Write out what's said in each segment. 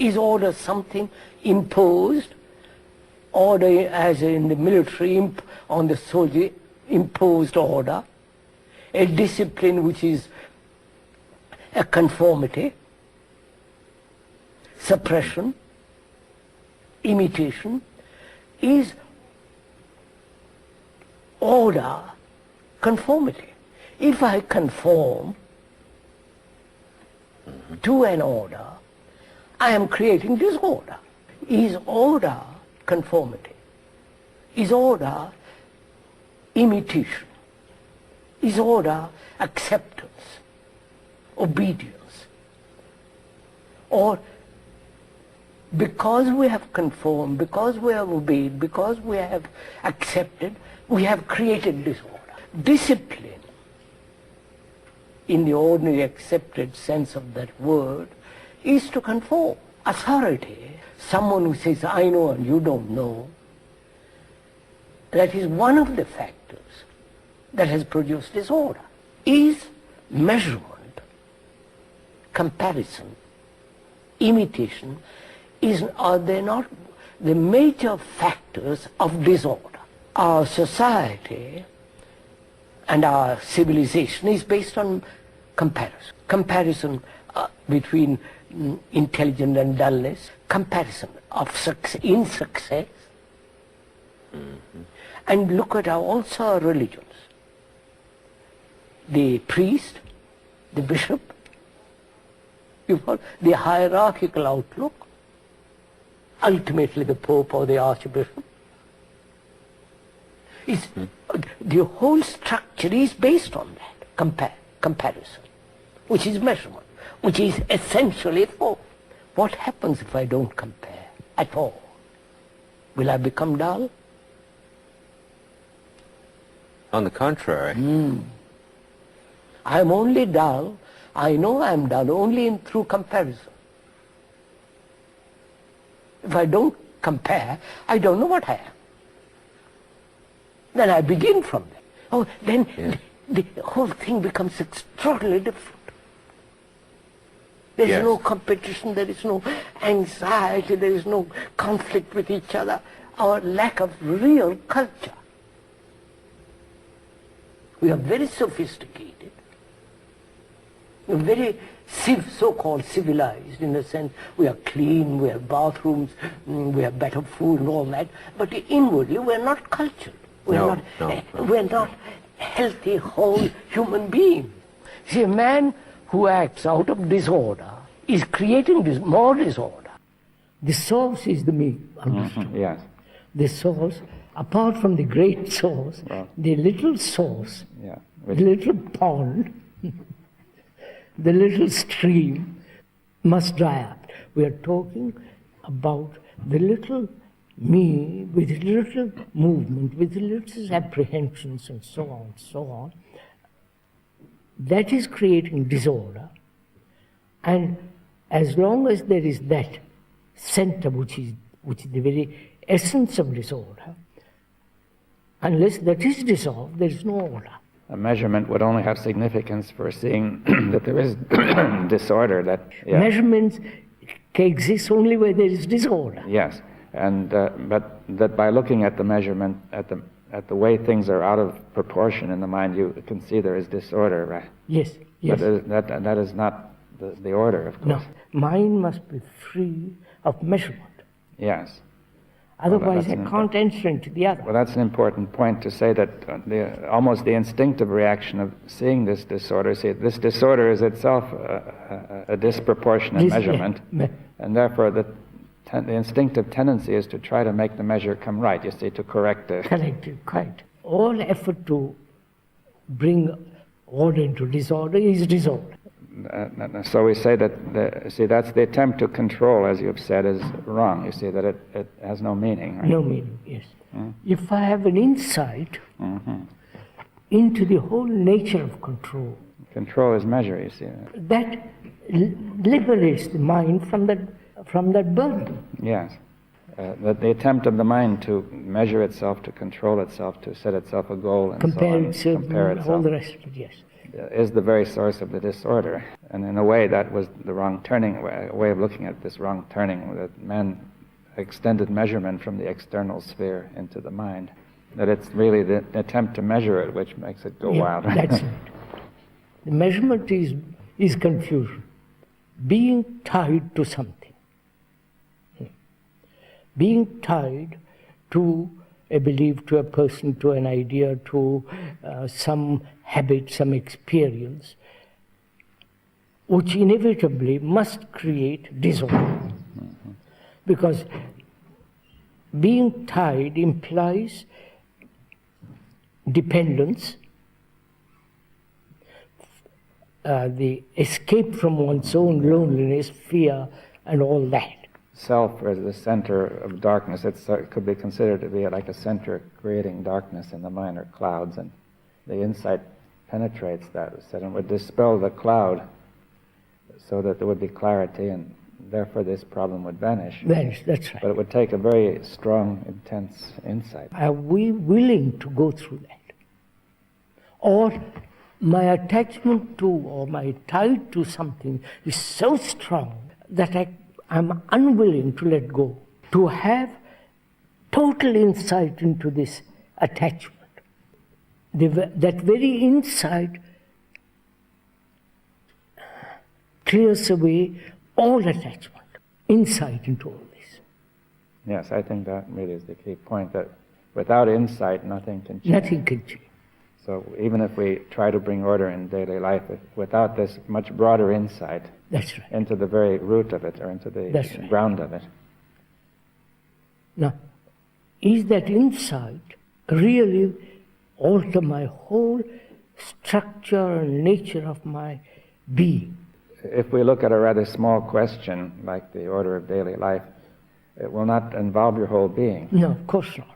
Is order something imposed? Order, as in the military, on the soldier, imposed order. A discipline which is a conformity, suppression, imitation. Is order conformity? If I conform to an order, I am creating disorder. Is order conformity? Is order imitation? Is order acceptance, obedience? Or because we have conformed, because we have obeyed, because we have accepted, we have created disorder. Discipline, in the ordinary accepted sense of that word, is to conform. Authority, someone who says, I know and you don't know, that is one of the factors that has produced disorder. Is measurement, comparison, imitation, are they not the major factors of disorder? Our society and our civilization is based on comparison. Comparison between intelligence and dullness, comparison of success in success. And look at also our religions. The priest, the bishop, the hierarchical outlook, ultimately the Pope or the Archbishop. The whole structure is based on that, comparison, which is measurement, which is essentially for what happens if I don't compare at all? Will I become dull? On the contrary. I am only dull, I know I am dull only through comparison. If I don't compare, I don't know what I am. Then I begin from there. Oh, then the whole thing becomes extraordinarily different. There is no competition, there is no anxiety, there is no conflict with each other. Our lack of real culture. We are very sophisticated. We are very so-called civilized in the sense we are clean, we have bathrooms, we have better food and all that. But inwardly we are not cultured. We are not healthy, whole human beings. See, a man who acts out of disorder is creating more disorder. The source is the me, understood. Yes. The source, apart from the great source, the little source, the little pond, the little stream must dry up. We are talking about the little me with little movement, with little apprehensions and so on, that is creating disorder. And as long as there is that center which is the very essence of disorder, unless that is dissolved, there is no order. A measurement would only have significance for seeing that there is disorder. Measurements exist only where there is disorder. Yes. And but that by looking at the measurement, at the way things are out of proportion in the mind, you can see there is disorder, right? Yes. But that is not the order, of course. No, mind must be free of measurement. Yes. Otherwise, I can't enter into the other. Well, that's an important point to say that almost the instinctive reaction of seeing this disorder, this disorder is itself a disproportionate measurement, and therefore the instinctive tendency is to try to make the measure come right, you see, to correct it. Correct it, quite. All effort to bring order into disorder is disorder. So we say that, that's the attempt to control, as you've said, is wrong. You see, that it has no meaning. Right? No meaning, yes. If I have an insight into the whole nature of control. Control is measure, you see. That liberates the mind from that burden. Yes. That the attempt of the mind to measure itself, to control itself, to set itself a goal, and compare so on. Itself, Compare itself. All the rest of it, yes. is the very source of the disorder. And in a way, that was the wrong turning, a way of looking at this wrong turning, that man extended measurement from the external sphere into the mind. That it's really the attempt to measure it which makes it go wild. That's it. The measurement is confusion. Being tied to something. Being tied to a belief, to a person, to an idea, to some habit, some experience, which inevitably must create disorder. Mm-hmm. Because being tied implies dependence, the escape from one's own loneliness, fear, and all that. Self as the center of darkness, it could be considered to be like a center creating darkness in the mind, or clouds, and the insight penetrates that, and would dispel the cloud so that there would be clarity, and therefore this problem would vanish. Vanish, that's right. But it would take a very strong, intense insight. Are we willing to go through that? Or my attachment to, or my tie to something is so strong that I'm unwilling to let go, to have total insight into this attachment. That very insight clears away all attachment, insight into all this. Yes, I think that really is the key point, that without insight, nothing can change. Nothing can change. So even if we try to bring order in daily life, without this much broader insight, that's right, into the very root of it, or into the right, ground of it. Now, is that insight really alter my whole structure and nature of my being? If we look at a rather small question, like the order of daily life, it will not involve your whole being. No, of course not.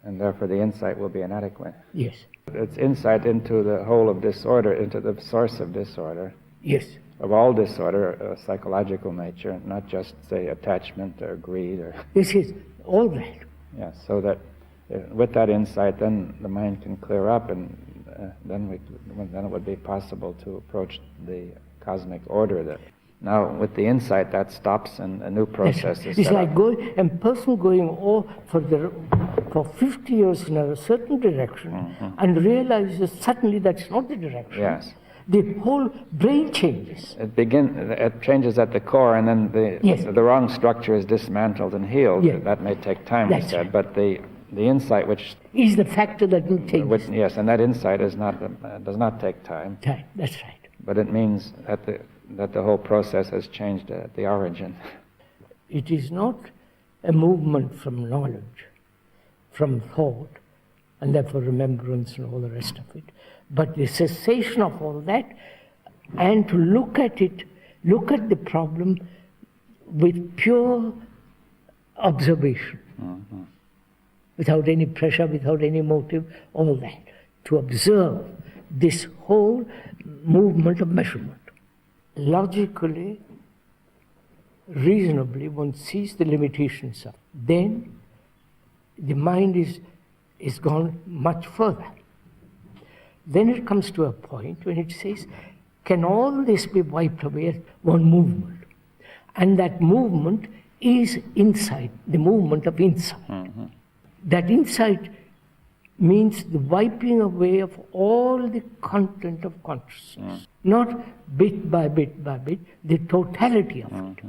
And therefore the insight will be inadequate. Yes. It's insight into the whole of disorder, into the source of disorder. Yes. Of all disorder, psychological nature, not just, say, attachment or greed or... Yes, all that. Yes, so that with that insight, then the mind can clear up, and then it would be possible to approach the cosmic order. That now, with the insight, that stops, and a new process is It's set like up. a person going for 50 years in a certain direction, mm-hmm. and realizes suddenly that's not the direction. Yes. The whole brain changes. It changes at the core, and then the wrong structure is dismantled and healed. Yes. That may take time, That's he said, right. but the insight which is the factor that will take. Yes, and that insight does not take time. That's right. But it means that the whole process has changed at the origin. It is not a movement from knowledge, from thought, and therefore remembrance and all the rest of it, but the cessation of all that, and to look at the problem with pure observation, mm-hmm. without any pressure, without any motive, all that, to observe this whole movement of measurement. Logically, reasonably, one sees the limitations of it. Then the mind is gone much further. Then it comes to a point when it says, can all this be wiped away at one movement? And that movement is insight, the movement of insight. Mm-hmm. That insight means the wiping away of all the content of consciousness. Not bit by bit by bit, the totality of it.